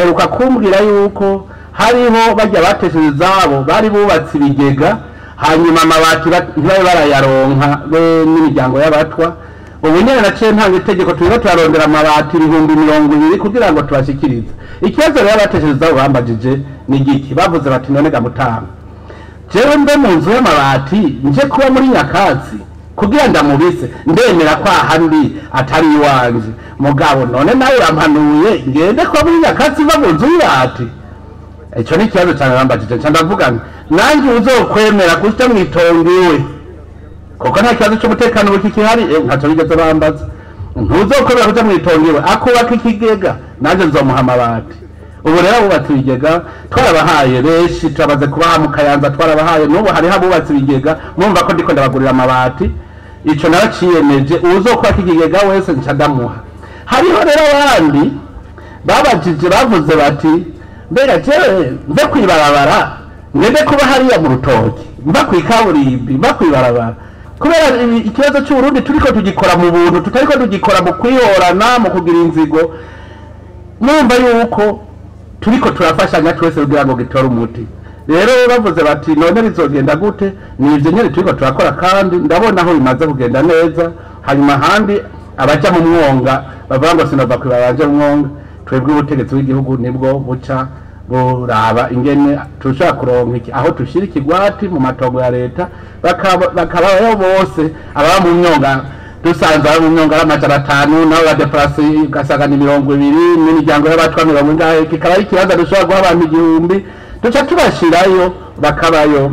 baheruka kumbwira yuko hariho bajya batesheje izabo bari bubatse ibigega hanyuma amabati ntibabe barayaronka be n'imiryango y'abatwa ubu nyene naciye ntanga itegeko turiko turarondera amabati 200,000 kugira ngo tubashikirize ikibazo rero batesheje izabo bambajije ni giki bavuze bati none gamutanga jewe mbe mu nzu y'amabati nje kuba muri Nyakatsi kugira ndamubise ndemera kwa handi atari iwanje mugabo none nawe yampanuye ngende kuba muri Nyakatsi va mu nzu y'ati ico ni kibazo cyane bambajije ndavuga nanjye uzokwemera kusta mwitongiwe koko nta kibazo cy'umutekano w'iki kihari ntaco bigeze bambaza ntuzokwemera kusta mwitongiwe akubaka ikigega nanjye nzomuha amabati ubu rero bubatse ibigega twarabahaye benshi turabaze kubaha mu Kayanza twarabahaye n'ubu hariho abubatse ibigega mwumva ko ndiko ndabagurira amabati ico naraciyemeje uzokubaka ikigega wese ncadamuha hariho rero abandi babajije bavuze bati mbega jewe mve kwibarabara ngende kuba hariya mu Rutoki mva kwikaburimbi mva kwibarabara kubera ikibazo cy'Uburundi turiko tugikora mu buntu tutariko tugikora mu kwihorana mu kugira inzigo mwumva yuko turiko turafashanya twese kugira ngo gitore umuti rero bavuze bati none bizogenda gute ni ivyo nyene turiko turakora kandi ndabona aho bimaze kugenda neza hanyuma handi abaja mu mwonga bavuga ngo sinova kwibaraje mu mwonga twebwe ubutegetsi bw'igihugu nibwo buca buraba ingene tushaka kuronka iki aho tushira ikigwati mu matongo ya leta bakabayo bose aba mu myonga dusanze ari mu myonga y'amajana 5 naho badeplace gasaga ni 200 n'imiryango y'abatwa 100 kikaba ikibazo dushobora guha abantu 1000 duca tubashirayo bakabayo